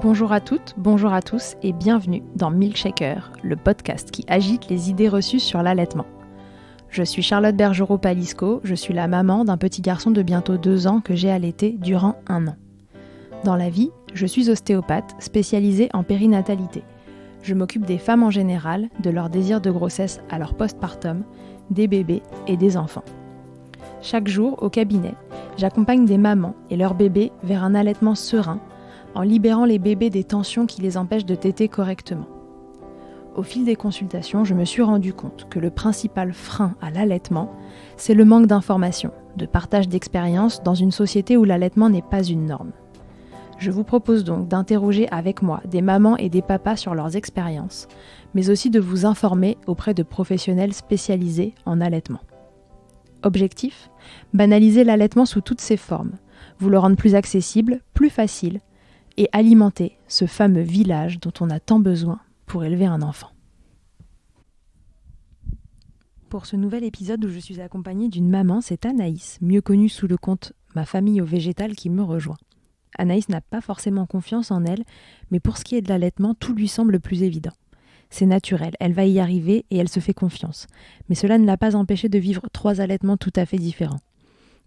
Bonjour à toutes, bonjour à tous et bienvenue dans Milkshaker, le podcast qui agite les idées reçues sur l'allaitement. Je suis Charlotte Bergerot-Palisco, je suis la maman d'un petit garçon de bientôt 2 ans que j'ai allaité durant 1 an. Dans la vie, je suis ostéopathe spécialisée en périnatalité. Je m'occupe des femmes en général, de leur désir de grossesse à leur postpartum, des bébés et des enfants. Chaque jour, au cabinet, j'accompagne des mamans et leurs bébés vers un allaitement serein, en libérant les bébés des tensions qui les empêchent de téter correctement. Au fil des consultations, je me suis rendu compte que le principal frein à l'allaitement, c'est le manque d'informations, de partage d'expériences dans une société où l'allaitement n'est pas une norme. Je vous propose donc d'interroger avec moi des mamans et des papas sur leurs expériences, mais aussi de vous informer auprès de professionnels spécialisés en allaitement. Objectif : banaliser l'allaitement sous toutes ses formes, vous le rendre plus accessible, plus facile, et alimenter ce fameux village dont on a tant besoin pour élever un enfant. Pour ce nouvel épisode où je suis accompagnée d'une maman, c'est Anaïs, mieux connue sous le compte Ma famille au végétal, qui me rejoint. Anaïs n'a pas forcément confiance en elle, mais pour ce qui est de l'allaitement, tout lui semble plus évident. C'est naturel, elle va y arriver et elle se fait confiance. Mais cela ne l'a pas empêchée de vivre 3 allaitements tout à fait différents.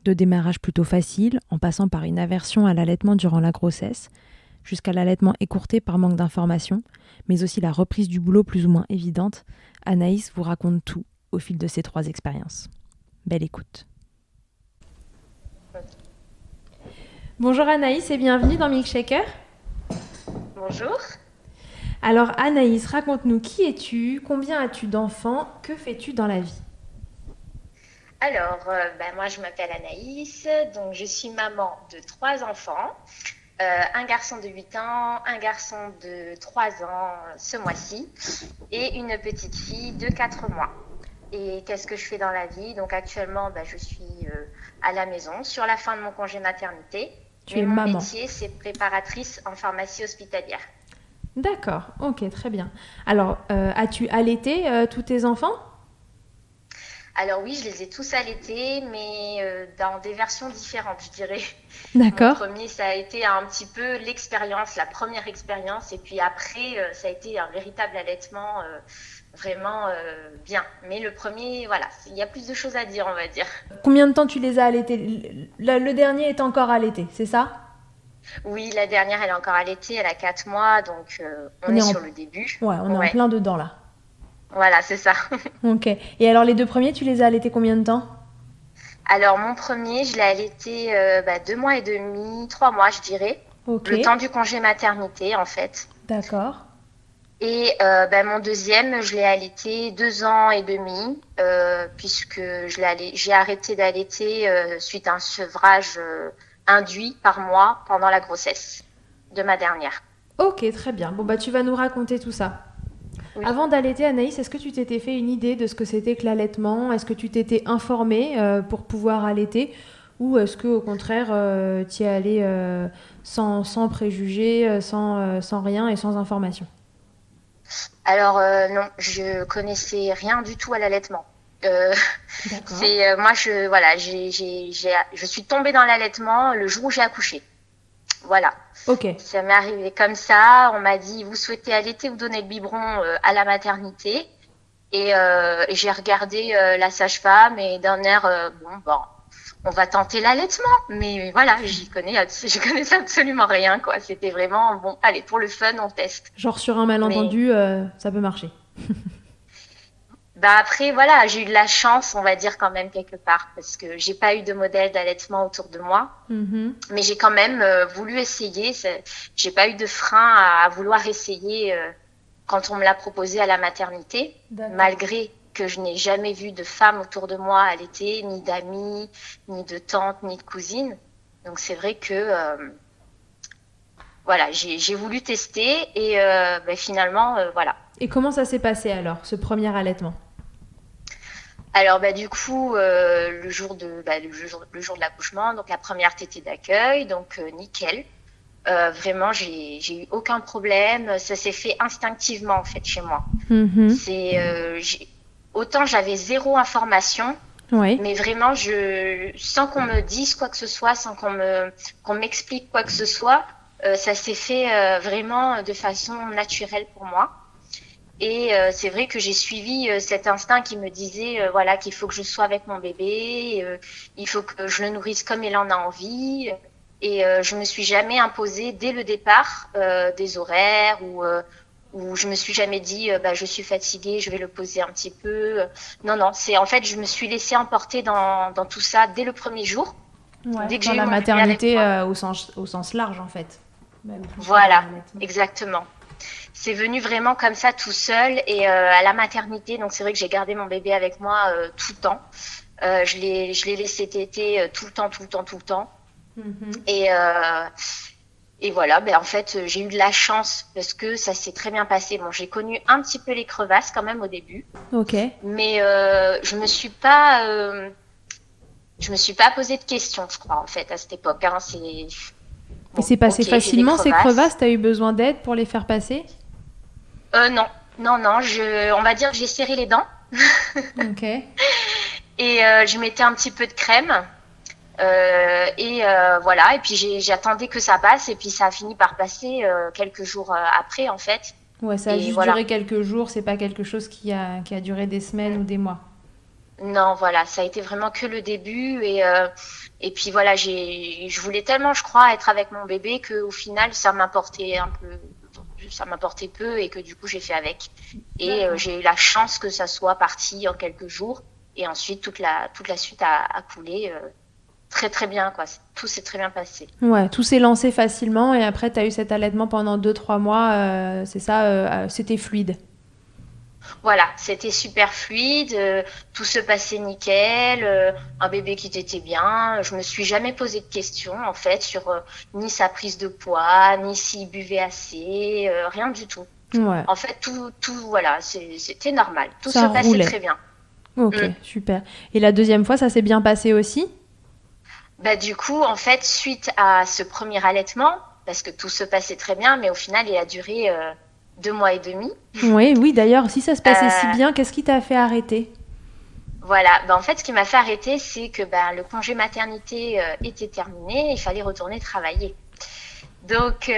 De démarrage plutôt facile, en passant par une aversion à l'allaitement durant la grossesse, jusqu'à l'allaitement écourté par manque d'informations, mais aussi la reprise du boulot plus ou moins évidente, Anaïs vous raconte tout au fil de ces 3 expériences. Belle écoute. Bonjour Anaïs et bienvenue dans Milkshaker. Bonjour. Alors Anaïs, raconte-nous, qui es-tu, combien as-tu d'enfants, que fais-tu dans la vie ? Alors, moi je m'appelle Anaïs, donc je suis maman de 3 enfants. Un garçon de 8 ans, un garçon de 3 ans ce mois-ci et une petite fille de 4 mois. Et qu'est-ce que je fais dans la vie ? Donc actuellement, je suis à la maison sur la fin de mon congé maternité. Mon métier, c'est préparatrice en pharmacie hospitalière. D'accord, ok, très bien. Alors, as-tu allaité tous tes enfants ? Alors oui, je les ai tous allaités, mais dans des versions différentes, je dirais. D'accord. Mon premier, ça a été un petit peu l'expérience, la première expérience. Et puis après, ça a été un véritable allaitement vraiment bien. Mais le premier, voilà, il y a plus de choses à dire, on va dire. Combien de temps tu les as allaités ? Le dernier est encore allaité, c'est ça ? Oui, la dernière, elle est encore allaitée, elle a 4 mois, donc on est sur le début. Ouais, on est en plein dedans là. Voilà, c'est ça. Ok. Et alors les 2 premiers, tu les as allaités combien de temps ? Alors mon premier, je l'ai allaité 2 mois et demi, 3 mois, je dirais. Okay. Le temps du congé maternité, en fait. D'accord. Et mon deuxième, je l'ai allaité 2 ans et demi, puisque j'ai arrêté d'allaiter suite à un sevrage induit par moi pendant la grossesse de ma dernière. Ok, très bien. Bon, tu vas nous raconter tout ça. Oui. Avant d'allaiter, Anaïs, est-ce que tu t'étais fait une idée de ce que c'était que l'allaitement ? Est-ce que tu t'étais informée pour pouvoir allaiter ? Ou est-ce qu'au contraire, tu y es allée sans préjugés, sans rien et sans information ? Alors non, je connaissais rien du tout à l'allaitement. Moi, je suis tombée dans l'allaitement le jour où j'ai accouché. Voilà. Ok. Ça m'est arrivé comme ça. On m'a dit, vous souhaitez allaiter ou donner le biberon à la maternité ? Et j'ai regardé la sage-femme et d'un air, on va tenter l'allaitement. Mais voilà, je connaissais absolument rien, quoi. C'était vraiment, allez, pour le fun, on teste. Genre sur un malentendu, ça peut marcher. Après, voilà, j'ai eu de la chance, on va dire quand même quelque part, parce que j'ai pas eu de modèle d'allaitement autour de moi, mais j'ai quand même voulu essayer. J'ai pas eu de frein à vouloir essayer quand on me l'a proposé à la maternité, malgré que je n'ai jamais vu de femme autour de moi allaiter, ni d'amis, ni de tantes, ni de cousines. Donc c'est vrai que j'ai voulu tester et finalement, voilà. Et comment ça s'est passé alors, ce premier allaitement ? Alors du coup le jour de l'accouchement, donc la première tétée d'accueil, donc nickel. Vraiment j'ai eu aucun problème, ça s'est fait instinctivement en fait chez moi. Autant j'avais 0 information, mais vraiment sans qu'on me dise quoi que ce soit, sans qu'on m'explique quoi que ce soit, ça s'est fait vraiment de façon naturelle pour moi. Et c'est vrai que j'ai suivi cet instinct qui me disait voilà qu'il faut que je sois avec mon bébé, il faut que je le nourrisse comme il en a envie. Et je me suis jamais imposée dès le départ des horaires ou je me suis jamais dit bah je suis fatiguée, je vais le poser un petit peu. Non non, c'est en fait je me suis laissée emporter dans tout ça dès le premier jour. Ouais, Dès que dans j'ai eu la mon bébé avec maternité moi. au sens large en fait. Même plus que Voilà, l'allaitement. exactement. C'est venu vraiment comme ça tout seul et à la maternité. Donc c'est vrai que j'ai gardé mon bébé avec moi tout le temps. Je l'ai laissé téter tout le temps, tout le temps, tout le temps. Mhm. Et et voilà, ben en fait j'ai eu de la chance parce que ça s'est très bien passé. Bon, j'ai connu un petit peu les crevasses quand même au début, Ok. mais je me suis pas posé de questions, je crois en fait à cette époque. Hein. C'est Et bon, c'est passé ok, j'ai des facilement ces crevasses. crevasses? T'as eu besoin d'aide pour les faire passer? Non, non, non. On va dire que j'ai serré les dents Ok. et je mettais un petit peu de crème. Et voilà, et puis j'attendais que ça passe, et puis ça a fini par passer quelques jours après, en fait. Ouais, ça a Et juste voilà. duré quelques jours, c'est pas quelque chose qui a duré des semaines ou des mois. Non, voilà, ça a été vraiment que le début, et puis voilà, je voulais tellement, je crois, être avec mon bébé que au final, ça m'importait peu, et que du coup, j'ai fait avec. Et D'accord. j'ai eu la chance que ça soit parti en quelques jours, et ensuite toute la suite a coulé très très bien, quoi. Tout s'est très bien passé. Ouais, tout s'est lancé facilement et après t'as eu cet allaitement pendant 2-3 mois, c'est ça, c'était fluide. Voilà, c'était super fluide, tout se passait nickel, un bébé qui t'était bien. Je me suis jamais posé de questions en fait sur ni sa prise de poids, ni s'il buvait assez, rien du tout. Ouais, En fait, voilà, c'était normal. Tout se ça passait roulait. très bien. Ok, Mm. super. Et la deuxième fois, ça s'est bien passé aussi? Bah du coup, en fait, suite à ce premier allaitement, parce que tout se passait très bien, mais au final, il a duré 2 mois et demi. Oui, oui, d'ailleurs, si ça se passait si Euh, bien, qu'est-ce qui t'a fait arrêter? Voilà, en fait, ce qui m'a fait arrêter, c'est que le congé maternité était terminé, et il fallait retourner travailler. Donc,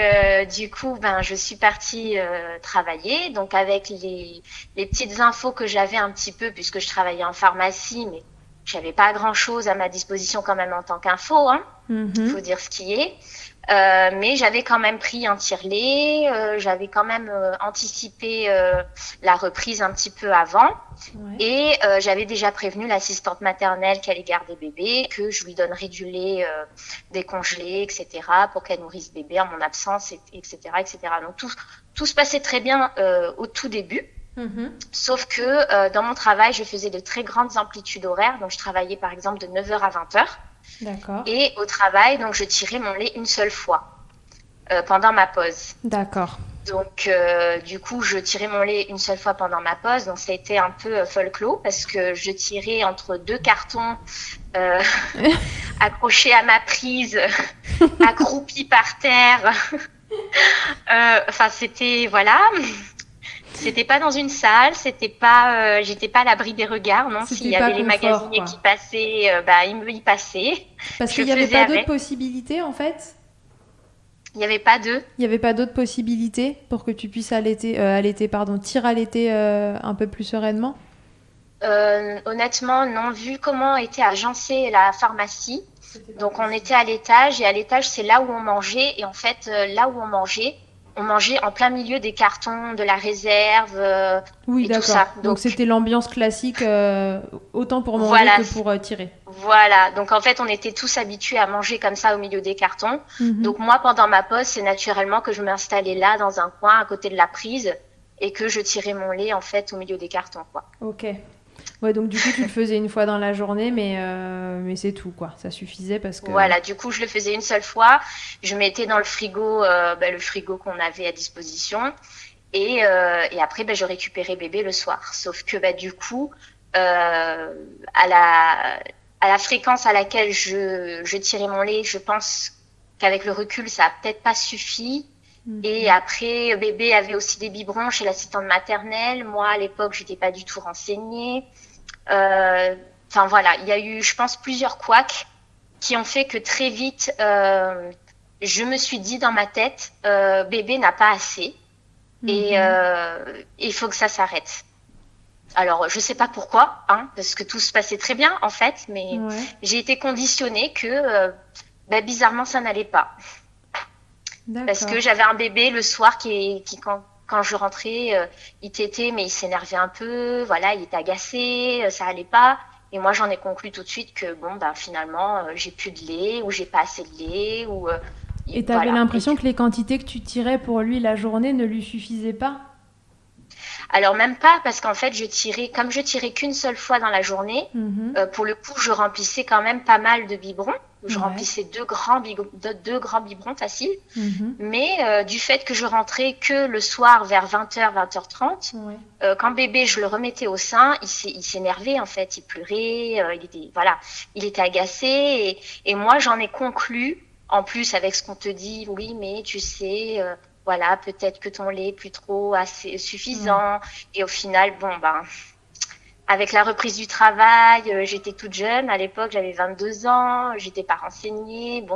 du coup, je suis partie travailler. Donc, avec les petites infos que j'avais un petit peu, puisque je travaillais en pharmacie, mais j'avais pas grand-chose à ma disposition quand même en tant qu'info, hein. Faut Mhm. dire ce qui est. Mais j'avais quand même pris un tire-lait, j'avais quand même anticipé la reprise un petit peu avant. Ouais. Et j'avais déjà prévenu l'assistante maternelle qui allait garder bébé, que je lui donnerais du lait décongelé, etc., pour qu'elle nourrisse bébé en mon absence, etc., etc. Donc tout se passait très bien au tout début, Mhm. sauf que dans mon travail, je faisais de très grandes amplitudes horaires. Donc je travaillais par exemple de 9 heures à 20 heures. D'accord. Et au travail, donc je tirais mon lait une seule fois pendant ma pause. D'accord. Donc, du coup, je tirais mon lait une seule fois pendant ma pause. Donc, ça a été un peu folklore parce que je tirais entre deux cartons euh, accrochés à ma prise, accroupis par terre. Enfin, c'était, voilà. C'était pas dans une salle, c'était pas, j'étais pas à l'abri des regards, non. S'il C'était y pas avait les confort, magasiniers qui quoi. passaient, ils passaient. Parce Je qu'il n'y avait faisais pas d'autres avec. possibilités, en fait? Il n'y avait pas d'eux. Il n'y avait pas d'autres possibilités pour que tu puisses allaiter, pardon, tirer-allaiter un peu plus sereinement? Honnêtement, non, vu comment était agencée la pharmacie. Donc, on était à l'étage et à l'étage, c'est là où on mangeait. Et en fait, là où on mangeait en plein milieu des cartons, de la réserve Oui, et tout d'accord. ça. Donc Donc, c'était l'ambiance classique, autant pour manger voilà, que pour tirer. voilà. Donc, en fait, on était tous habitués à manger comme ça au milieu des cartons. Mhm. Donc, moi, pendant ma pause, c'est naturellement que je m'installais là, dans un coin, à côté de la prise, et que je tirais mon lait, en fait, au milieu des cartons, quoi. Ok. Ouais, donc du coup, tu le faisais une fois dans la journée, mais c'est tout, quoi. Ça suffisait parce que... Voilà, du coup, je le faisais une seule fois. Je mettais dans le frigo qu'on avait à disposition. Et après, je récupérais bébé le soir. Sauf que, du coup, à la fréquence à laquelle je tirais mon lait, je pense qu'avec le recul, ça a peut-être pas suffi. Et Mhm. après, bébé avait aussi des biberons chez l'assistante maternelle. Moi, à l'époque, j'étais pas du tout renseignée. Enfin voilà, il y a eu, je pense, plusieurs couacs qui ont fait que très vite, je me suis dit dans ma tête, bébé n'a pas assez et il faut que ça s'arrête. Alors, je sais pas pourquoi, parce que tout se passait très bien en fait, mais j'ai été conditionnée que bizarrement ça n'allait pas. D'accord. Parce que j'avais un bébé le soir qui quand je rentrais, il tétait, mais il s'énervait un peu, voilà, il était agacé, ça allait pas. Et moi, j'en ai conclu tout de suite que finalement, j'ai plus de lait ou j'ai pas assez de lait ou. Et t'avais l'impression que les quantités que tu tirais pour lui la journée ne lui suffisaient pas? Alors même pas, parce qu'en fait, comme je tirais qu'une seule fois dans la journée, pour le coup, je remplissais quand même pas mal de biberons. Je remplissais deux grands biberons faciles. Mais du fait que je rentrais que le soir vers 20h, 20h30, quand bébé, je le remettais au sein, il s'énervait en fait, il pleurait, il était agacé. Et moi, j'en ai conclu, en plus avec ce qu'on te dit, oui, mais tu sais... voilà, peut-être que ton lait est plus trop assez suffisant. Et au final, avec la reprise du travail, j'étais toute jeune. À l'époque, j'avais 22 ans, j'étais pas renseignée.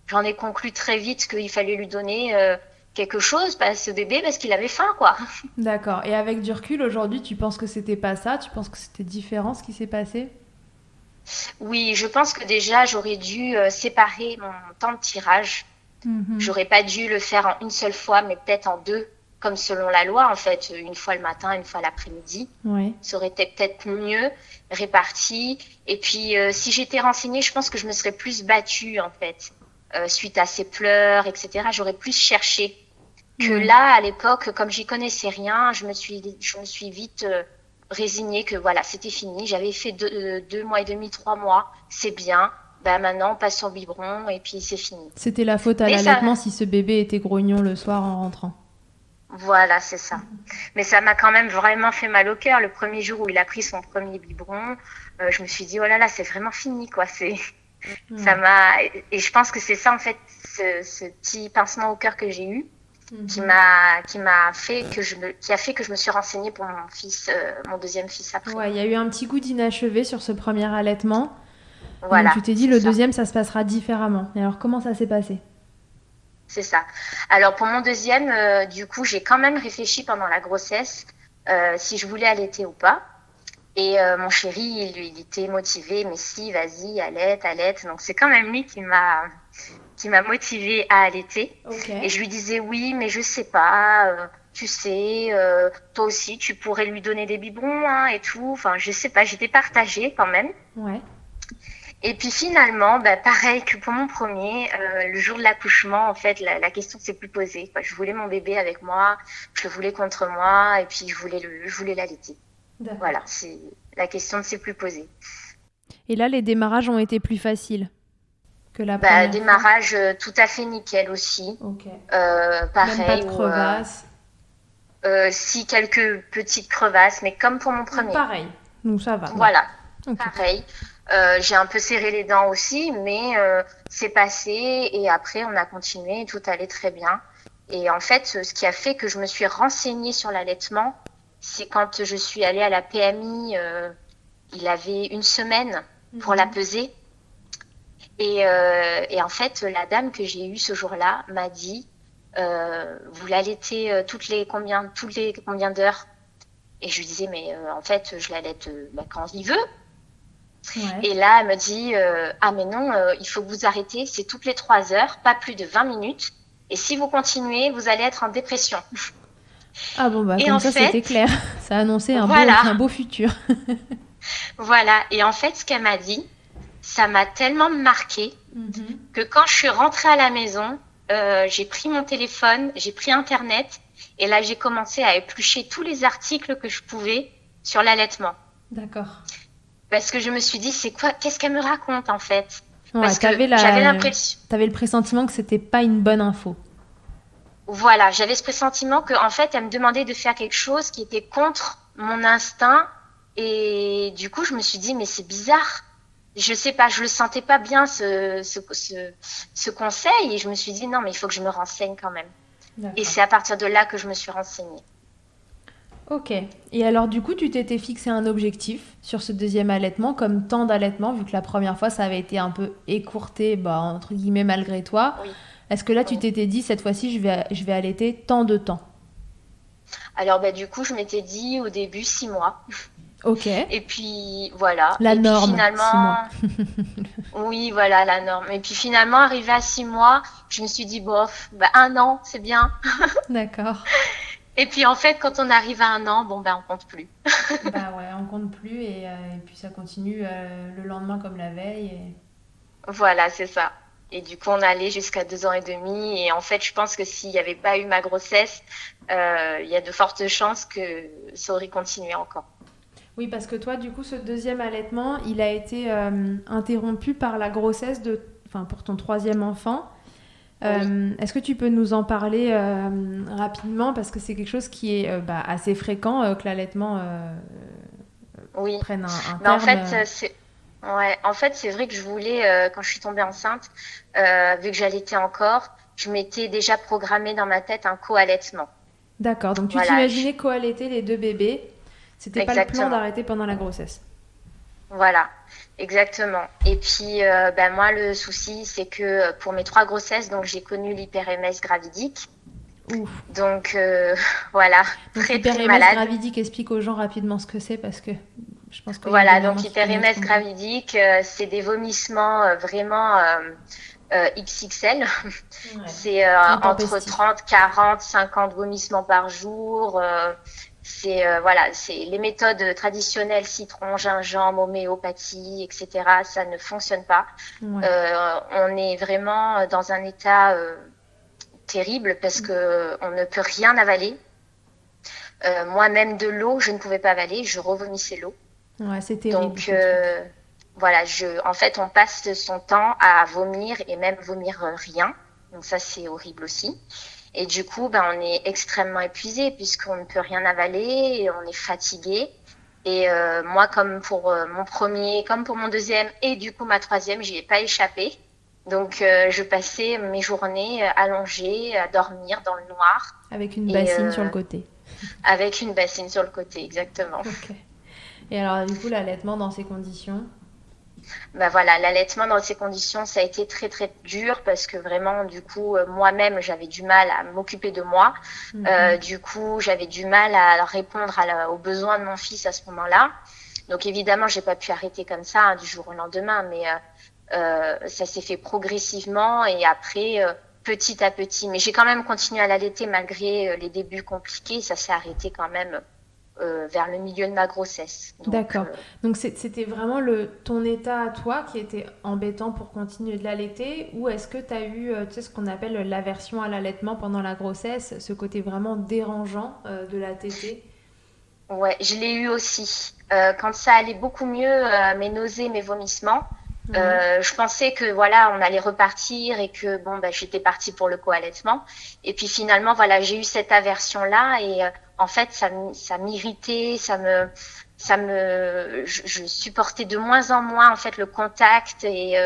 J'en ai conclu très vite qu'il fallait lui donner quelque chose à ce bébé parce qu'il avait faim, quoi. D'accord. Et avec du recul, aujourd'hui, tu penses que c'était pas ça? Tu penses que c'était différent ce qui s'est passé? Oui, je pense que déjà, j'aurais dû séparer mon temps de tirage. J'aurais pas dû le faire en une seule fois, mais peut-être en deux, comme selon la loi, en fait, une fois le matin, une fois l'après-midi. Ça aurait été peut-être mieux réparti. Et puis, si j'étais renseignée, je pense que je me serais plus battue, en fait, suite à ses pleurs, etc. J'aurais plus cherché. Que là, à l'époque, comme j'y connaissais rien, je me suis vite résignée que voilà, c'était fini. J'avais fait 2 mois et demi, 3 mois, c'est bien. Maintenant, on passe au biberon et puis c'est fini. C'était la faute à l'allaitement si ce bébé était grognon le soir en rentrant. Voilà, c'est ça. Mais ça m'a quand même vraiment fait mal au cœur. Le premier jour où il a pris son premier biberon, je me suis dit, oh là là, c'est vraiment fini, quoi. Ça m'a... Et je pense que c'est ça, en fait, ce petit pincement au cœur que j'ai eu, qui a fait que je me suis renseignée pour mon fils, mon deuxième fils après. Ouais, il y a eu un petit goût d'inachevé sur ce premier allaitement. Voilà, donc tu t'es dit le deuxième ça se passera différemment. Et alors comment ça s'est passé? C'est ça. Alors pour mon deuxième, du coup j'ai quand même réfléchi pendant la grossesse si je voulais allaiter ou pas. Et mon chéri il était motivé, mais si vas-y allaite. Donc c'est quand même lui qui m'a motivée à allaiter. Et je lui disais oui mais je sais pas. Tu sais, toi aussi tu pourrais lui donner des biberons et tout. Enfin je sais pas, j'étais partagée quand même. Et puis finalement, pareil que pour mon premier, le jour de l'accouchement, en fait, la question s'est plus posée. Je voulais mon bébé avec moi, je le voulais contre moi, et puis je voulais l'allaiter. Voilà, la question ne s'est plus posée. Et là, les démarrages ont été plus faciles que la première démarrage tout à fait nickel aussi. Pareil. Même pas de crevasses. Si, quelques petites crevasses, mais comme pour mon premier. Pareil, donc ça va. Voilà, pareil. J'ai un peu serré les dents aussi, mais c'est passé et après on a continué et tout allait très bien. Et en fait, ce qui a fait que je me suis renseignée sur l'allaitement, c'est quand je suis allée à la PMI, il avait 1 semaine pour la peser. Et en fait, la dame que j'ai eue ce jour-là m'a dit, vous l'allaitez toutes les combien d'heures? Et je lui disais, mais en fait, je l'allaite quand il veut. Et là, elle me dit, mais non, il faut que vous arrêtez, c'est toutes les 3 heures, pas plus de 20 minutes. Et si vous continuez, vous allez être en dépression. Ah bon, et comme ça, c'était clair. Ça annonçait un beau futur. Voilà. Et en fait, ce qu'elle m'a dit, ça m'a tellement marquée que quand je suis rentrée à la maison, j'ai pris mon téléphone, j'ai pris Internet, et là, j'ai commencé à éplucher tous les articles que je pouvais sur l'allaitement. D'accord. Parce que je me suis dit, qu'est-ce qu'elle me raconte en fait? Parce que j'avais l'impression. T'avais le pressentiment que c'était pas une bonne info. Voilà, j'avais ce pressentiment qu'en fait, elle me demandait de faire quelque chose qui était contre mon instinct. Et du coup, je me suis dit, mais c'est bizarre. Je sais pas, je le sentais pas bien ce conseil. Et je me suis dit, non, mais il faut que je me renseigne quand même. Et c'est à partir de là que je me suis renseignée. Ok. Et alors, du coup, tu t'étais fixé un objectif sur ce deuxième allaitement, comme temps d'allaitement, vu que la première fois, ça avait été un peu écourté, entre guillemets, malgré toi. Oui. Est-ce que là, tu Oui. t'étais dit, cette fois-ci, je vais allaiter tant de temps? Alors, bah, du coup, je m'étais dit au début 6 mois. Ok. Et puis, voilà. La Et puis norme, 6 mois. finalement, oui, voilà la norme. Et puis finalement, arrivé à 6 mois, je me suis dit, bof, bah, 1 an, c'est bien. D'accord. Et puis en fait, quand on arrive à 1 an, bon, ben, on compte plus. Bah ouais, on compte plus et puis ça continue le lendemain comme la veille. Voilà, c'est ça. Et du coup, on allait jusqu'à 2 ans et demi. Et en fait, je pense que s'il n'y avait pas eu ma grossesse, il y a de fortes chances que ça aurait continué encore. Oui, parce que toi, du coup, ce deuxième allaitement, il a été interrompu par la grossesse enfin, pour ton troisième enfant. Oui, Est-ce que tu peux nous en parler rapidement parce que c'est quelque chose qui est assez fréquent que l'allaitement oui. prenne un Mais en terme. fait, c'est vrai que je voulais, quand je suis tombée enceinte, vu que j'allaitais encore, je m'étais déjà programmé dans ma tête un co-allaitement. D'accord, donc tu Voilà, t'imaginais co-allaiter les deux bébés. C'était pas le plan exactement. d'arrêter pendant la grossesse. Voilà, exactement. Et puis, ben moi, le souci, c'est que pour mes 3 grossesses, donc j'ai connu l'hyper-MS gravidique. Ouf. Donc, voilà, Donc très, très l'hyper-MS malade. gravidique, explique aux gens rapidement ce que c'est parce que je pense qu'il y a des Voilà, donc mamans qui hyper-MS connaîtront pas. gravidique, c'est des vomissements vraiment XXL. Ouais. C'est entre Intempestif. 30, 40, 50 vomissements par jour. C'est les méthodes traditionnelles, citron, gingembre, homéopathie, etc. Ça ne fonctionne pas. Ouais. On est vraiment dans un état terrible parce que on ne peut rien avaler. Moi-même de l'eau, je ne pouvais pas avaler, je revomissais l'eau. Ouais, c'est terrible Donc ce truc. voilà, en fait, on passe son temps à vomir et même vomir rien. Donc ça, c'est horrible aussi. Et du coup, ben, on est extrêmement épuisé puisqu'on ne peut rien avaler, et on est fatigué. Et moi, comme pour mon premier, comme pour mon deuxième et du coup ma troisième, j'y ai pas échappé. Donc je passais mes journées allongées à dormir dans le noir Avec une et bassine sur le côté. avec une bassine sur le côté, exactement. Ok. Et alors, du coup, l'allaitement dans ces conditions. Ben voilà, l'allaitement dans ces conditions, ça a été très très dur parce que vraiment, du coup, moi-même, j'avais du mal à m'occuper de moi. Mhm. Du coup, j'avais du mal à répondre aux besoins de mon fils à ce moment-là. Donc évidemment, j'ai pas pu arrêter comme ça du jour au lendemain, mais ça s'est fait progressivement et après, petit à petit. Mais j'ai quand même continué à l'allaiter malgré les débuts compliqués. Ça s'est arrêté quand même vers le milieu de ma grossesse. Donc D'accord. Donc c'était vraiment ton état à toi qui était embêtant pour continuer de l'allaiter ou est-ce que tu as eu tu sais, ce qu'on appelle l'aversion à l'allaitement pendant la grossesse, ce côté vraiment dérangeant de la tétée? ouais, je l'ai eu aussi. Quand ça allait beaucoup mieux, mes nausées, mes vomissements, Ouais. je pensais que voilà, on allait repartir et que bon, ben, j'étais partie pour le co-allaitement. Et puis finalement, voilà, j'ai eu cette aversion-là et en fait, ça m'irritait, je supportais de moins en moins en fait le contact et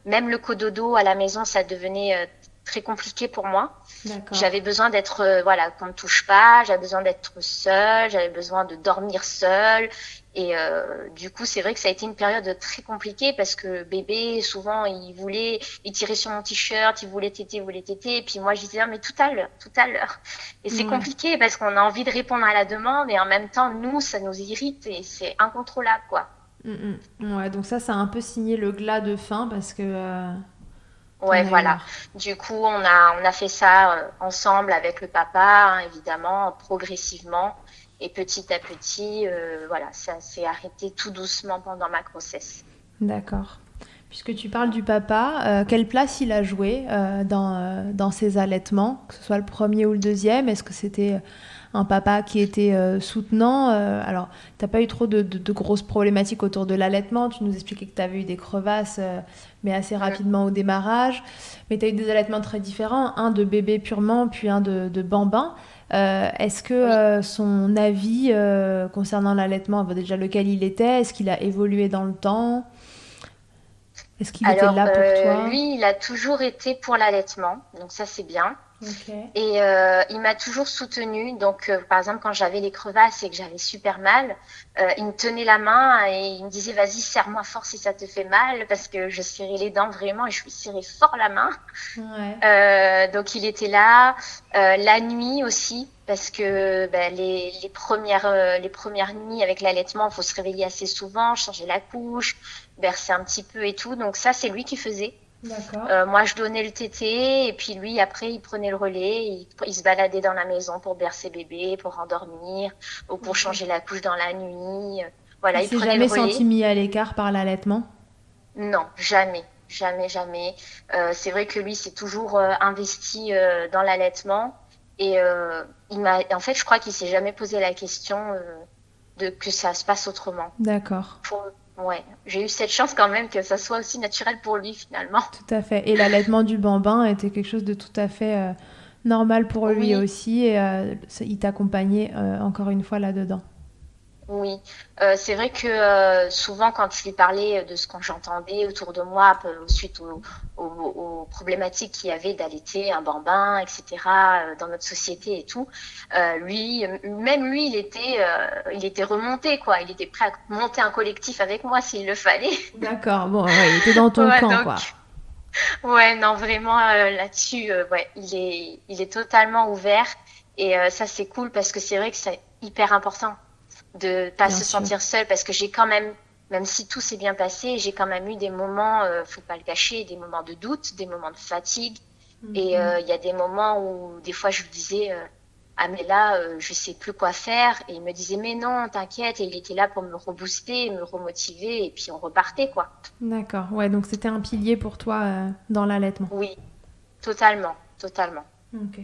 même le cododo à la maison, ça devenait très compliqué pour moi. D'accord. J'avais besoin d'être, voilà, qu'on ne touche pas, j'avais besoin d'être seule, j'avais besoin de dormir seule. Et du coup, c'est vrai que ça a été une période très compliquée parce que bébé, souvent, il tirait sur mon t-shirt, il voulait téter. Et puis moi, je disais, ah, mais tout à l'heure, tout à l'heure. Et c'est Ouais. compliqué parce qu'on a envie de répondre à la demande et en même temps, nous, ça nous irrite et c'est incontrôlable, quoi. Ouais, donc ça a un peu signé le glas de fin parce que t'en Ouais, as eu voilà. marre. Du coup, on a fait ça ensemble avec le papa, hein, évidemment, progressivement. Et petit à petit, voilà, ça s'est arrêté tout doucement pendant ma grossesse. D'accord. Puisque tu parles du papa, quelle place il a joué dans ses allaitements, que ce soit le premier ou le deuxième? Est-ce que c'était un papa qui était soutenant? Alors, t'as pas eu trop de grosses problématiques autour de l'allaitement. Tu nous expliquais que tu avais eu des crevasses, mais assez Mm. rapidement au démarrage. Mais tu as eu des allaitements très différents, un de bébé purement, puis un de bambin. Est-ce que Oui. son avis concernant l'allaitement, déjà lequel il était, est-ce qu'il a évolué dans le temps? Est-ce qu'il était Alors, là pour toi? lui, il a toujours été pour l'allaitement, donc ça c'est bien. Ok. Et il m'a toujours soutenue. Donc, par exemple, quand j'avais les crevasses et que j'avais super mal, il me tenait la main et il me disait, vas-y, serre-moi fort si ça te fait mal, parce que je serrais les dents vraiment et je lui serrais fort la main. Ouais. Donc, il était là. La nuit aussi, parce que les premières nuits avec l'allaitement, il faut se réveiller assez souvent, changer la couche, bercer un petit peu et tout. Donc, ça, c'est lui qui faisait. D'accord. Moi, je donnais le tété et puis lui, après, il prenait le relais. Il se baladait dans la maison pour bercer bébé, pour endormir ou pour Ok. changer la couche dans la nuit. Il Voilà, il s'est prenait le jamais senti relais. mis à l'écart par l'allaitement? Non, jamais, jamais, jamais. C'est vrai que lui, s'est toujours investi dans l'allaitement et en fait, je crois qu'il s'est jamais posé la question de que ça se passe autrement. D'accord. Pour- Ouais, j'ai eu cette chance quand même que ça soit aussi naturel pour lui finalement. Tout à fait. Et l'allaitement du bambin était quelque chose de tout à fait normal pour lui Oui, aussi. Et il t'accompagnait encore une fois là-dedans. oui, c'est vrai que souvent quand je lui parlais de ce que j'entendais autour de moi, suite aux problématiques qu'il y avait d'allaiter un bambin, etc., dans notre société et tout, même lui, il était remonté, quoi. Il était prêt à monter un collectif avec moi s'il le fallait. D'accord. Bon, ouais, il était dans ton Ouais, camp, donc, quoi. ouais, non, vraiment, là-dessus, ouais, il est totalement ouvert. Et ça, c'est cool parce que c'est vrai que c'est hyper important de pas Bien se sûr. sentir seule parce que j'ai quand même, même si tout s'est bien passé, j'ai quand même eu des moments, faut pas le cacher, des moments de doute, des moments de fatigue. Et Mhm. il y a des moments où des fois je lui disais, ah mais là, je sais plus quoi faire. Et il me disait, mais non, t'inquiète. Et il était là pour me rebooster, me remotiver. Et puis on repartait, quoi. D'accord. Ouais, donc c'était un pilier pour toi dans l'allaitement. Oui, totalement, totalement. Ok.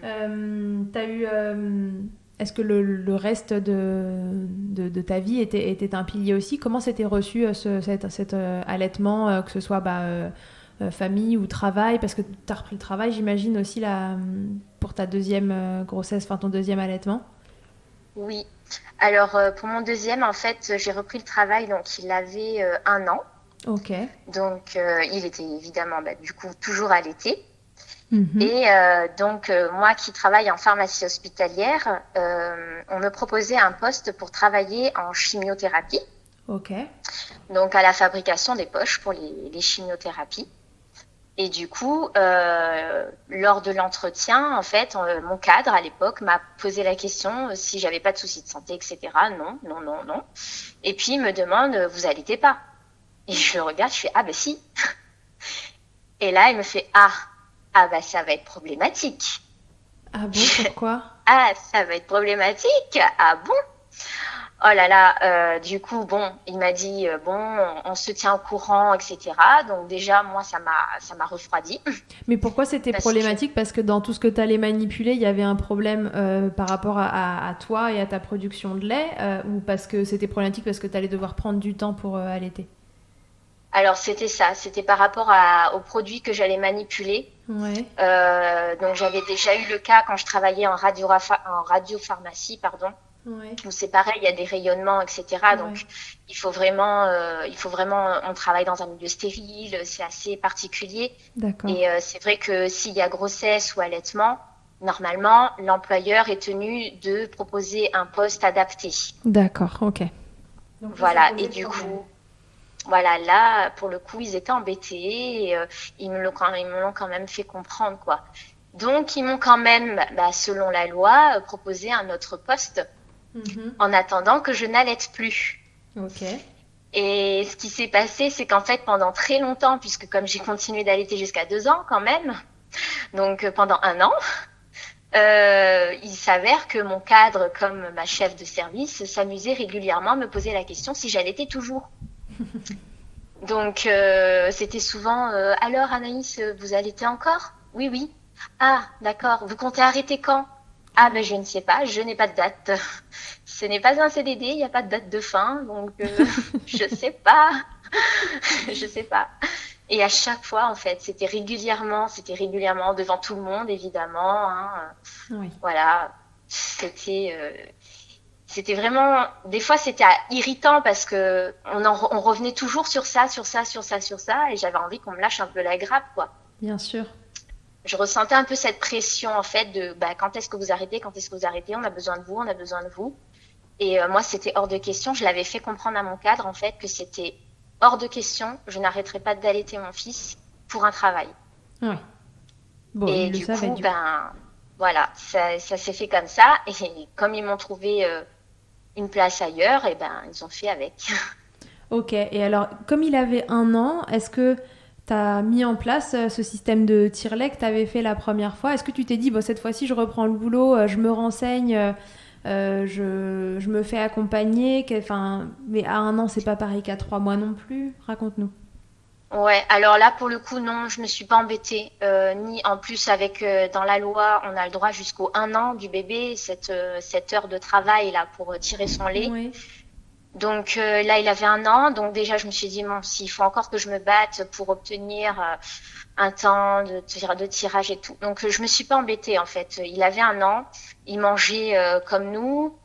T'as eu. Est-ce que le reste de ta vie était un pilier aussi? Comment s'était reçu cet allaitement, que ce soit famille ou travail? Parce que tu as repris le travail, j'imagine, aussi là, pour ta deuxième grossesse, enfin ton deuxième allaitement. Oui. Alors, pour mon deuxième, en fait, j'ai repris le travail, donc il avait 1 an. Ok. Donc, il était évidemment, du coup, toujours allaité. Mhm. Et donc, moi qui travaille en pharmacie hospitalière, on me proposait un poste pour travailler en chimiothérapie, Ok. donc à la fabrication des poches pour les chimiothérapies. Et du coup, lors de l'entretien, en fait, mon cadre à l'époque m'a posé la question si j'avais pas de soucis de santé, etc. Non, non, non, non. Et puis il me demande, vous allaitez pas? Et je le regarde, je fais, ah ben si. Et là, il me fait, ah bah ça va être problématique. Ah bon, pourquoi? Ah, ça va être problématique. Ah bon? Oh là là, du coup, bon, il m'a dit, bon, on se tient au courant, etc. Donc déjà, moi, ça m'a refroidi. Mais pourquoi c'était Parce que, problématique? Parce que dans tout ce que tu allais manipuler, il y avait un problème par rapport à toi et à ta production de lait, ou parce que c'était problématique parce que tu allais devoir prendre du temps pour allaiter? alors c'était ça, c'était par rapport aux produits que j'allais manipuler. Ouais, Donc j'avais déjà eu le cas quand je travaillais en radiopharmacie, pardon, ouais, où c'est pareil, il y a des rayonnements, etc. ouais. Donc il faut vraiment, on travaille dans un milieu stérile, c'est assez particulier. D'accord. Et c'est vrai que s'il y a grossesse ou allaitement, normalement, l'employeur est tenu de proposer un poste adapté. D'accord, ok. Donc là, ça Voilà. Et posait du problème. coup, voilà, là, pour le coup, ils étaient embêtés et ils me l'ont quand même fait comprendre, quoi. Donc, ils m'ont quand même, selon la loi, proposé un autre poste Mhm. en attendant que je n'allaite plus. Ok. Et ce qui s'est passé, c'est qu'en fait, pendant très longtemps, puisque comme j'ai continué d'allaiter jusqu'à 2 ans quand même, donc pendant 1 an, il s'avère que mon cadre, comme ma chef de service, s'amusait régulièrement à me poser la question si j'allaitais toujours. Donc, c'était souvent alors Anaïs, vous allaitez encore? Oui, oui. Ah, d'accord. Vous comptez arrêter quand? Ah, ben je ne sais pas, je n'ai pas de date. Ce n'est pas un CDD, il n'y a pas de date de fin, donc je sais pas, je sais pas. Et à chaque fois, en fait, c'était régulièrement devant tout le monde, évidemment. Hein, Oui. voilà, c'était vraiment, des fois c'était irritant parce que on revenait toujours sur ça, sur ça, sur ça, sur ça, et j'avais envie qu'on me lâche un peu la grappe, quoi. Bien sûr. je ressentais un peu cette pression en fait de quand est-ce que vous arrêtez, quand est-ce que vous arrêtez, on a besoin de vous, on a besoin de vous. Et moi, c'était hors de question. Je l'avais fait comprendre à mon cadre en fait que c'était hors de question. Je n'arrêterai pas d'allaiter mon fils pour un travail. Ouais. Bon, Et il le du savait coup, du coup. voilà, ça s'est fait comme ça. Et comme ils m'ont trouvé une place ailleurs, et ils ont fait avec. Ok, et alors, comme il avait 1 an, est-ce que tu as mis en place ce système de tire-lait que tu avais fait la première fois? Est-ce que tu t'es dit, bon, cette fois-ci, je reprends le boulot, je me renseigne, je me fais accompagner, mais à 1 an, c'est pas pareil qu'à 3 mois non plus. Raconte-nous. Ouais, alors là, pour le coup, non, je me suis pas embêtée. Ni en plus, avec dans la loi, on a le droit jusqu'au 1 an du bébé, cette heure de travail là pour tirer son lait. Oui. Donc là, il avait 1 an. Donc déjà, je me suis dit, bon, s'il faut encore que je me batte pour obtenir un temps de tirage et tout. Donc je me suis pas embêtée en fait. Il avait 1 an, il mangeait comme nous.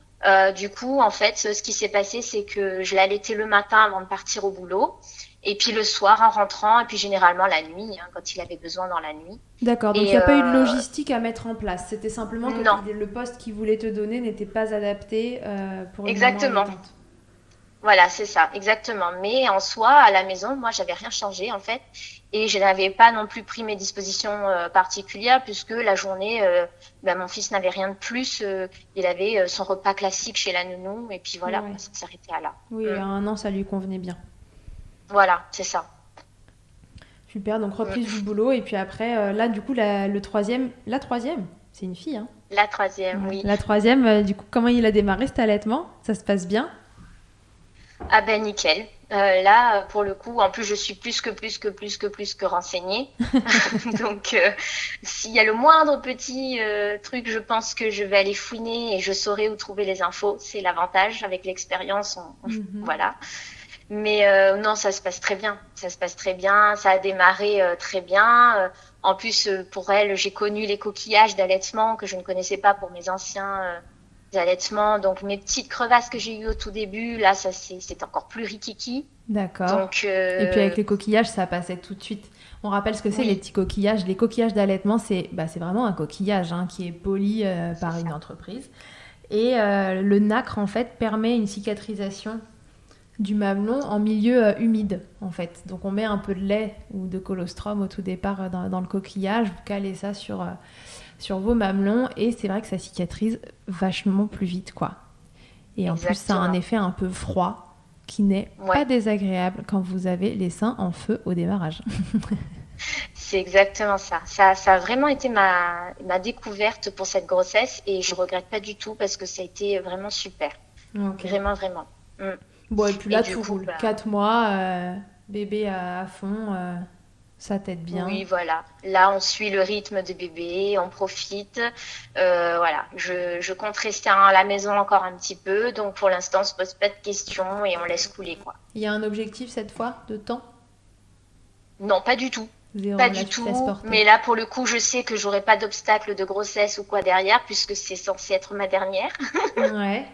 Du coup, en fait, ce qui s'est passé, c'est que je l'allaitais le matin avant de partir au boulot. Et puis le soir en rentrant, et puis généralement la nuit, quand il avait besoin dans la nuit. D'accord, donc il n'y Et a pas eu de logistique à mettre en place. C'était simplement que non, le poste qu'il voulait te donner n'était pas adapté pour une maman exactement. allaitante. Voilà, c'est ça, exactement. Mais en soi, à la maison, moi, j'avais rien changé en fait, et je n'avais pas non plus pris mes dispositions particulières puisque la journée, mon fils n'avait rien de plus. Il avait son repas classique chez la nounou, et puis voilà, Ouais. ça s'arrêtait à là. Oui, à 1 an, ça lui convenait bien. Voilà, c'est ça. Super, donc Mm. reprise du boulot. Et puis après, là, du coup, la troisième, c'est une fille, hein. La troisième, Ouais. oui. La troisième, du coup, comment il a démarré cet allaitement? Ça se passe bien? Ah ben nickel. Là, pour le coup, en plus, je suis plus que renseignée. Donc, s'il y a le moindre petit truc, je pense que je vais aller fouiner et je saurai où trouver les infos. C'est l'avantage avec l'expérience. Voilà. Mais non, ça se passe très bien. Ça se passe très bien. Ça a démarré très bien. En plus, pour elle, j'ai connu les coquillages d'allaitement que je ne connaissais pas pour mes anciens allaitements. Donc, mes petites crevasses que j'ai eues au tout début, là, c'est encore plus rikiki. D'accord. Donc, Et puis avec les coquillages, ça passait tout de suite. On rappelle ce que c'est, oui, les petits coquillages. Les coquillages d'allaitement, c'est vraiment un coquillage qui est poli par une entreprise. Et le nacre, en fait, permet une cicatrisation du mamelon en milieu humide, en fait. Donc on met un peu de lait ou de colostrum au tout départ dans le coquillage, vous calez ça sur vos mamelons, et c'est vrai que ça cicatrise vachement plus vite, quoi. Et en plus, ça a un exactement. effet un peu froid qui n'est Ouais, pas désagréable quand vous avez les seins en feu au démarrage. c'est exactement ça. Ça a vraiment été ma découverte pour cette grossesse et je regrette pas du tout parce que ça a été vraiment super. Ok. Vraiment, vraiment. Mm. Bon, et puis Et là, du tout coup, roule. 4 mois, bébé à fond, ça t'aide bien. oui, voilà. Là, on suit le rythme de bébé, on profite. Voilà. Je compte rester à la maison encore un petit peu. Donc, pour l'instant, on se pose pas de questions et on laisse couler, quoi. Il y a un objectif cette fois de temps? Non, pas du tout. Zéro, Pas là, du tu te laisses tout. porter. Mais là, pour le coup, je sais que j'aurai pas d'obstacle de grossesse ou quoi derrière, puisque c'est censé être ma dernière. Ouais.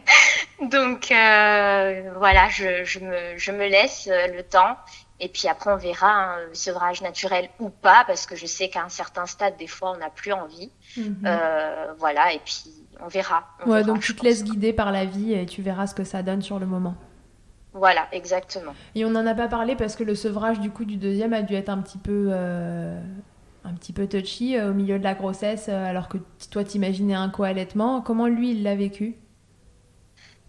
Donc, voilà, je me laisse le temps. Et puis après, on verra, sevrage naturel ou pas, parce que je sais qu'à un certain stade, des fois, on n'a plus envie. Mhm. Voilà, et puis on verra. Ouais, donc Je tu te laisses pense. guider par la vie et tu verras ce que ça donne sur le moment. Voilà, exactement. Et on n'en a pas parlé parce que le sevrage du coup du deuxième a dû être un petit peu touchy au milieu de la grossesse, alors que toi t'imaginais un co-allaitement. Comment lui il l'a vécu?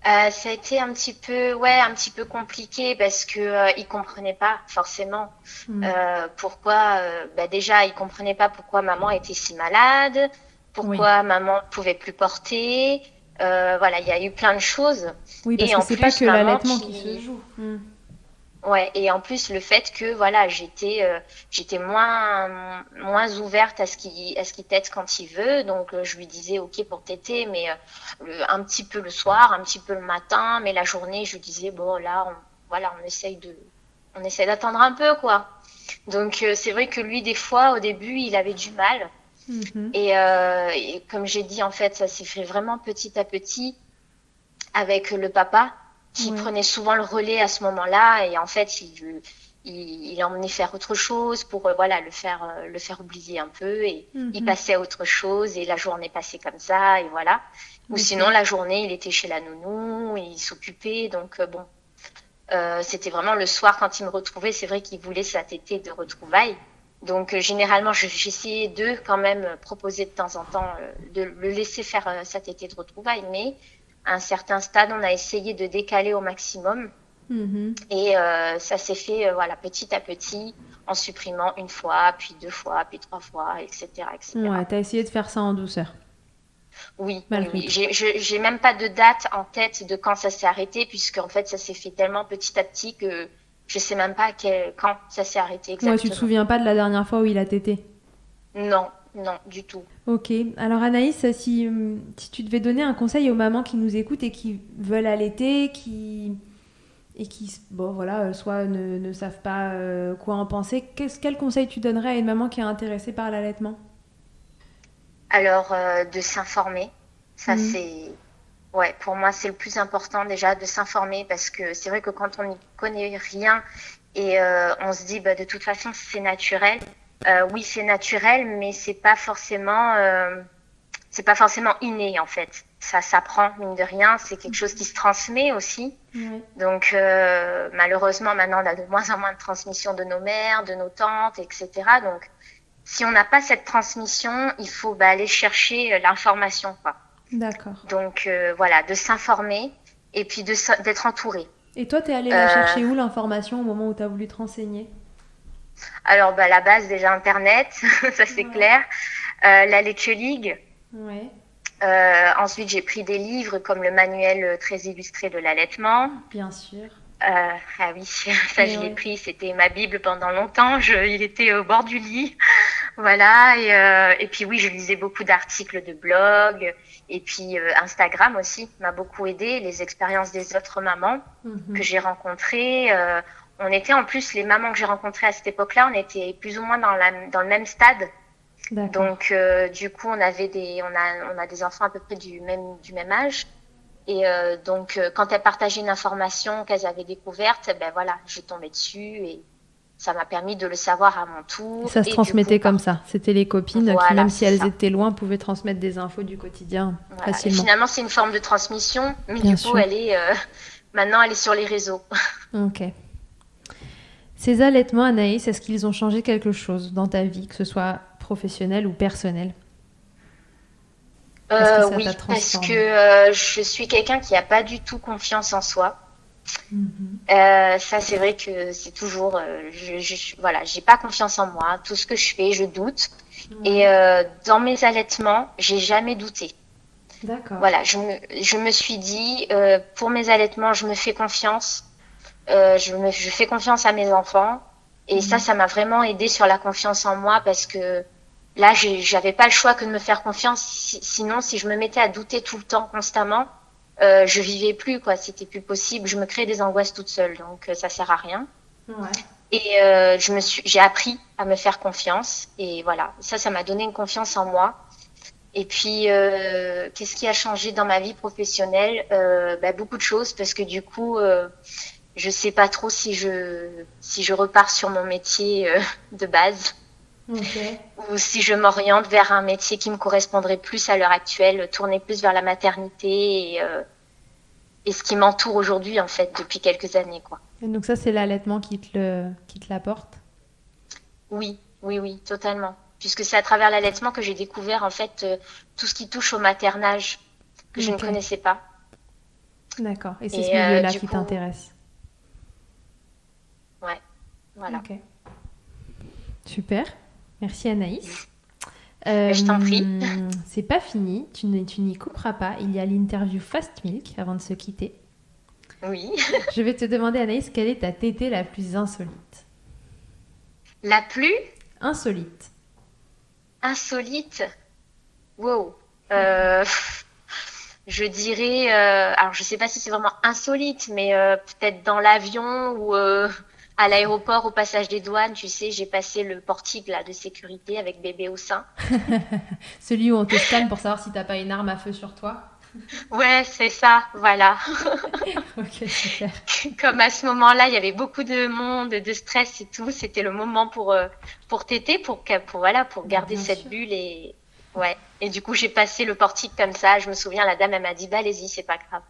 Ça a été un petit peu compliqué parce que il comprenait pas forcément Mm. pourquoi. Déjà, il comprenait pas pourquoi maman était si malade, Oui. pourquoi maman pouvait plus porter. Voilà, il y a eu plein de choses. Oui, parce Et que en c'est pas plus, que maman l'allaitement qui se joue. Mm. ouais, et en plus le fait que voilà, j'étais moins ouverte à ce qu'il tète quand il veut. Donc je lui disais OK pour téter, mais un petit peu le soir, un petit peu le matin, mais la journée, je lui disais bon là, on essaye d'attendre un peu quoi. Donc c'est vrai que lui des fois au début, il avait du mal. Mhm. Et comme j'ai dit en fait, ça s'est fait vraiment petit à petit avec le papa qui Ouais. prenait souvent le relais à ce moment-là et en fait il l'emmenait faire autre chose pour voilà le faire oublier un peu et il passait à autre chose et la journée passait comme ça et voilà. Ou sinon la journée il était chez la nounou, il s'occupait donc bon. C'était vraiment le soir quand il me retrouvait, c'est vrai qu'il voulait sa tétée de retrouvailles. Donc généralement j'essayais de quand même proposer de temps en temps de le laisser faire sa tétée de retrouvailles, mais à un certain stade on a essayé de décaler au maximum et ça s'est fait voilà petit à petit en supprimant une fois, puis 2 fois, puis 3 fois, etc. etc. Ouais, t'as essayé de faire ça en douceur. Oui. J'ai même pas de date en tête de quand ça s'est arrêté, puisque en fait ça s'est fait tellement petit à petit que je sais même pas quand ça s'est arrêté exactement. Ouais, tu te souviens pas de la dernière fois où il a tété? Non, du tout. Ok. Alors Anaïs, si tu devais donner un conseil aux mamans qui nous écoutent et qui veulent allaiter, qui bon voilà, soit ne savent pas quoi en penser, quel conseil tu donnerais à une maman qui est intéressée par l'allaitement? Alors de s'informer, ça c'est ouais, pour moi c'est le plus important déjà de s'informer parce que c'est vrai que quand on n'y connaît rien et on se dit bah de toute façon c'est naturel. Oui, c'est naturel, mais c'est pas forcément inné en fait. Ça s'apprend mine de rien, c'est quelque chose qui se transmet aussi. Donc malheureusement maintenant on a de moins en moins de transmission de nos mères, de nos tantes, etc. Donc si on n'a pas cette transmission, il faut aller chercher l'information quoi. D'accord. Donc voilà, de s'informer et puis d'être entouré. Et toi, t'es allée la chercher où l'information au moment où t'as voulu te renseigner? Alors la base déjà Internet, ça c'est clair. La Lecture League. Ouais. Ensuite j'ai pris des livres comme le manuel très illustré de l'allaitement. Bien sûr. Ah oui, ça je l'ai pris, c'était ma Bible pendant longtemps, il était au bord du lit. Voilà, et puis oui, je lisais beaucoup d'articles de blog, et puis Instagram aussi m'a beaucoup aidé, les expériences des autres mamans que j'ai rencontrées. On était en plus, les mamans que j'ai rencontrées à cette époque-là, on était plus ou moins dans le même stade. D'accord. Donc du coup, on a des enfants à peu près du même âge. Et donc, quand elles partageaient une information qu'elles avaient découverte, ben voilà, je tombais dessus et ça m'a permis de le savoir à mon tour. Et ça se transmettait comme ça. C'était les copines voilà, qui, même si elles étaient loin, pouvaient transmettre des infos du quotidien facilement. Et finalement, c'est une forme de transmission, mais Bien du sûr. coup, maintenant, elle est sur les réseaux. Ok. Ces allaitements, Anaïs, est-ce qu'ils ont changé quelque chose dans ta vie, que ce soit professionnel ou personnel? Oui, parce que je suis quelqu'un qui n'a pas du tout confiance en soi. Ça, c'est vrai que c'est toujours, voilà, j'ai pas confiance en moi. Tout ce que je fais, je doute. Et dans mes allaitements, j'ai jamais douté. D'accord. Voilà, je me suis dit, pour mes allaitements, je me fais confiance. Je fais confiance à mes enfants. Et ça m'a vraiment aidé sur la confiance en moi parce que là, j'avais pas le choix que de me faire confiance. Sinon, si je me mettais à douter tout le temps, constamment, je vivais plus, quoi. C'était plus possible. Je me créais des angoisses toute seule, donc ça sert à rien. Ouais. Et j'ai appris à me faire confiance. Et voilà, ça m'a donné une confiance en moi. Et puis, qu'est-ce qui a changé dans ma vie professionnelle? Beaucoup de choses, parce que du coup, je sais pas trop si je repars sur mon métier de base. Okay. Ou si je m'oriente vers un métier qui me correspondrait plus à l'heure actuelle, tourner plus vers la maternité et ce qui m'entoure aujourd'hui en fait depuis quelques années quoi. Et donc ça c'est l'allaitement qui te l'apporte? Oui, totalement. Puisque c'est à travers l'allaitement que j'ai découvert en fait tout ce qui touche au maternage que je ne connaissais pas. D'accord. Et c'est ce milieu-là qui t'intéresse? Ouais, voilà. Ok. Super. Merci Anaïs. Je t'en prie. C'est pas fini, tu n'y couperas pas. Il y a l'interview Fast Milk avant de se quitter. Oui. Je vais te demander Anaïs, quelle est ta tétée la plus insolite? La plus insolite. Insolite? Wow. Je dirais, alors je sais pas si c'est vraiment insolite, mais peut-être dans l'avion ou à l'aéroport au passage des douanes, tu sais, j'ai passé le portique là de sécurité avec bébé au sein. Celui où on te scanne pour savoir si t'as pas une arme à feu sur toi. Ouais, c'est ça, voilà. Ok, super. Comme à ce moment-là, il y avait beaucoup de monde, de stress et tout, c'était le moment pour téter, pour garder Bien cette sûr. bulle et ouais. Et du coup, j'ai passé le portique comme ça. Je me souviens, la dame, elle m'a dit, bah, allez-y, c'est pas grave.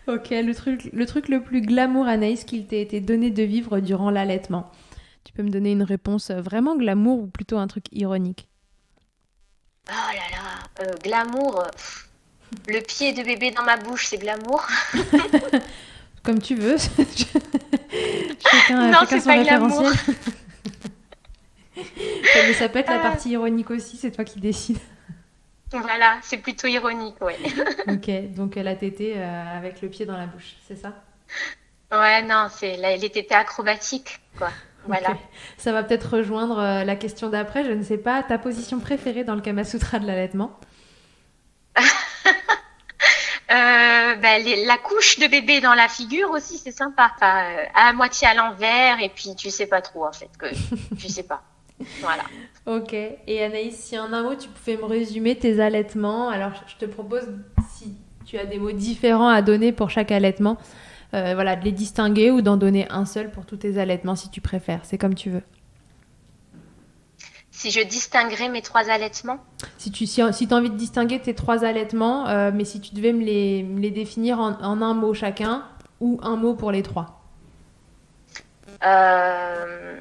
Ok, le truc le plus glamour, Anaïs, qu'il t'ait été donné de vivre durant l'allaitement. Tu peux me donner une réponse vraiment glamour ou plutôt un truc ironique? Oh là là, glamour. Le pied de bébé dans ma bouche, c'est glamour. Comme tu veux. chacun, Non, chacun c'est son pas glamour. référentiel. Mais ça peut être la Euh, partie ironique aussi, c'est toi qui décides. voilà, c'est plutôt ironique, ouais. Ok, donc la tétée avec le pied dans la bouche, c'est ça? Ouais, non, les tétés acrobatiques, quoi. Ok. Voilà. Ça va peut-être rejoindre la question d'après, je ne sais pas, ta position préférée dans le Kama Sutra de l'allaitement? La couche de bébé dans la figure aussi, c'est sympa. Enfin, à moitié à l'envers, et puis tu sais pas trop, en fait, que tu sais pas. Voilà. Ok. Et Anaïs, si en un mot tu pouvais me résumer tes allaitements, alors je te propose, si tu as des mots différents à donner pour chaque allaitement, voilà, de les distinguer ou d'en donner un seul pour tous tes allaitements si tu préfères. C'est comme tu veux. Si je distinguerais mes 3 allaitements, Si as envie de distinguer tes 3 allaitements, mais si tu devais me les définir en un mot chacun ou un mot pour les 3. euh,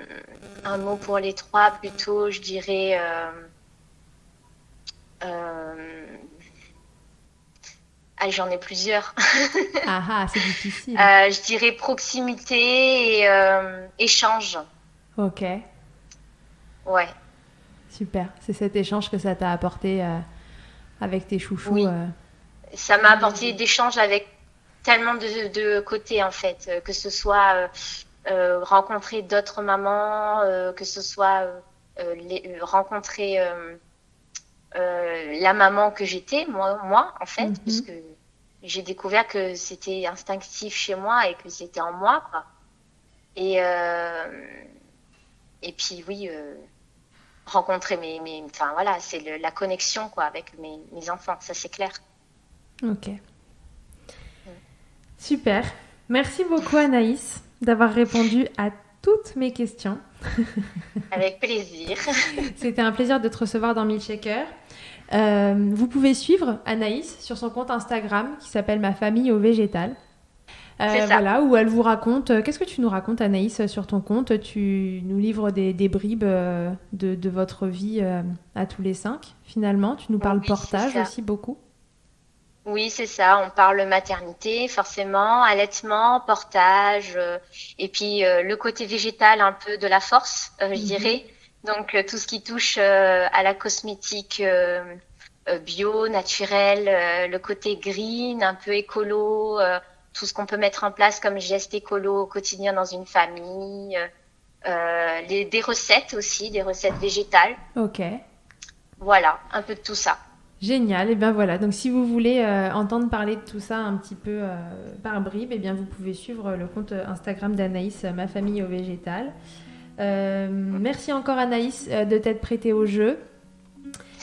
un mot pour les 3, plutôt, je dirais. Euh, J'en ai plusieurs. Ah ah, c'est difficile. Je dirais proximité et échange. Ok, Ouais, super. C'est cet échange que ça t'a apporté avec tes chouchous. oui. Ça m'a apporté d'échanges avec tellement de côtés, en fait. Que ce soit rencontrer d'autres mamans, que ce soit rencontrer la maman que j'étais, moi, en fait, Mhm. puisque j'ai découvert que c'était instinctif chez moi et que c'était en moi, quoi. Et, et puis, oui, rencontrer enfin voilà, c'est la connexion, quoi, avec mes enfants, ça c'est clair. Ok, super. Merci beaucoup Anaïs d'avoir répondu à toutes mes questions. Avec plaisir. C'était un plaisir de te recevoir dans Milkshaker. Vous pouvez suivre Anaïs sur son compte Instagram qui s'appelle Ma famille au végétal. C'est ça. Voilà, où elle vous raconte. Qu'est-ce que tu nous racontes, Anaïs, sur ton compte? Tu nous livres des bribes de votre vie à tous les 5, finalement. Tu nous parles Oui, c'est portage ça. aussi beaucoup. Oui, c'est ça. On parle maternité, forcément, allaitement, portage, et puis le côté végétal, un peu de la force, je Mhm. dirais. Donc tout ce qui touche à la cosmétique bio, naturelle, le côté green, un peu écolo, tout ce qu'on peut mettre en place comme geste écolo au quotidien dans une famille, des recettes aussi, des recettes végétales. Ok. Voilà, un peu de tout ça. Génial, et bien voilà, donc si vous voulez entendre parler de tout ça un petit peu par bribes, et bien vous pouvez suivre le compte Instagram d'Anaïs, Ma famille au végétal. Merci encore Anaïs de t'être prêtée au jeu.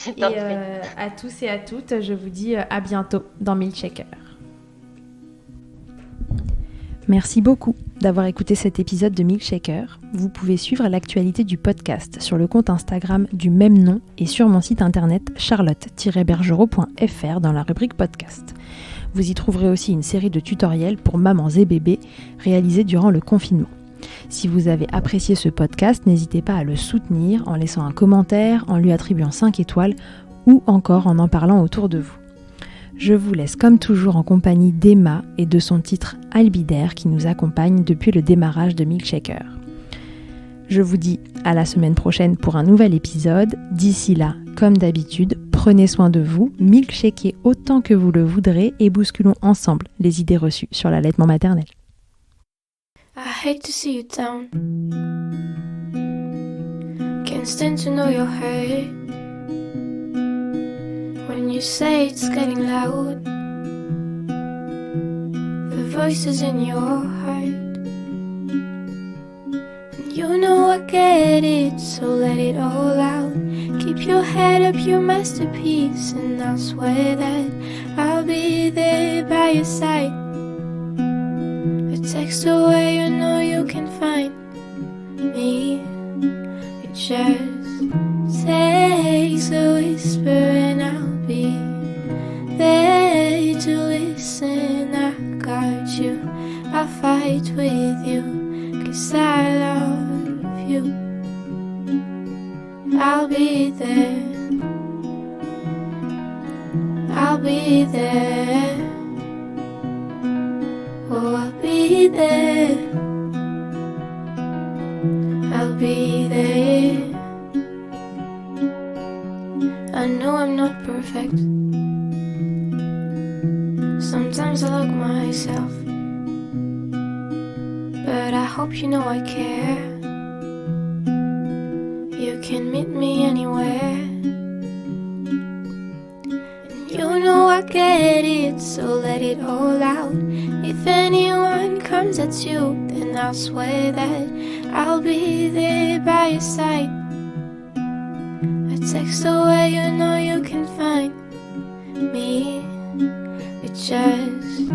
Je t'en Et prie. à tous et à toutes, je vous dis à bientôt dans Milkshaker. Merci beaucoup d'avoir écouté cet épisode de Milkshaker. Vous pouvez suivre l'actualité du podcast sur le compte Instagram du même nom et sur mon site internet charlotte-bergerot.fr dans la rubrique podcast. Vous y trouverez aussi une série de tutoriels pour mamans et bébés réalisés durant le confinement. Si vous avez apprécié ce podcast, n'hésitez pas à le soutenir en laissant un commentaire, en lui attribuant 5 étoiles ou encore en parlant autour de vous. Je vous laisse comme toujours en compagnie d'Emma et de son titre Albidaire qui nous accompagne depuis le démarrage de Milkshaker. Je vous dis à la semaine prochaine pour un nouvel épisode. D'ici là, comme d'habitude, prenez soin de vous, milkshakez autant que vous le voudrez et bousculons ensemble les idées reçues sur l'allaitement maternel. I hate to see you down. Can't stand to know your hurt. When you say it's getting loud, the voices in your heart. And you know I get it, so let it all out. Keep Keep your head up, your masterpiece, and I'll swear that I'll be there by your side. A text away, you know you can find me. It just takes a whisper and I'll be there to listen. I got you, I'll fight with you, 'cause I love you. I'll be there, I'll be there, oh I'll be there, I'll be there. I know I'm not perfect, sometimes I look myself, but I hope you know I care. You can meet me anywhere, and you know I get it, so let it all out. If anyone comes at you, then I'll swear that I'll be there by your side. A text away, you know you can find me. It just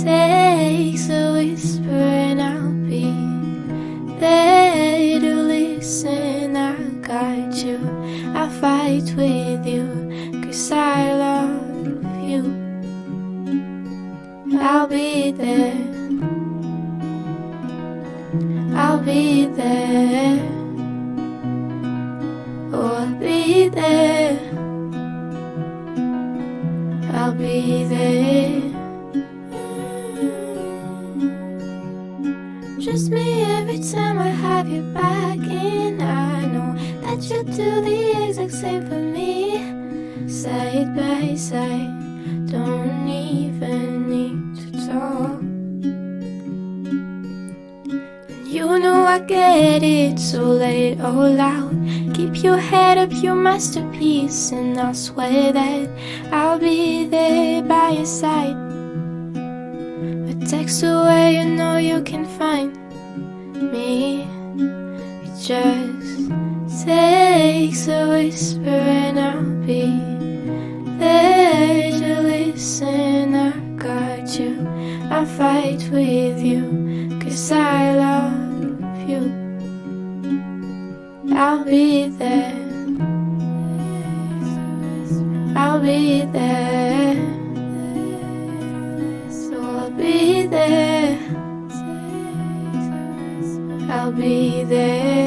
takes a whisper and I'll be there to listen. I got you, I'll fight with you, 'cause I love you. I'll be there, I'll be there, oh I'll be there, I'll be there. Just me every time I have you back in. I know that you do the exact same for me. Side by side, don't even need to talk. You know I get it, so let it all out. Keep your head up, your masterpiece, and I'll swear that I'll be there by your side. A text away, you know you can find me. It just takes a whisper and I'll be there to listen. I got you, I'll fight with you, 'cause I love you. I'll be there, I'll be there, so I'll be there, I'll be there.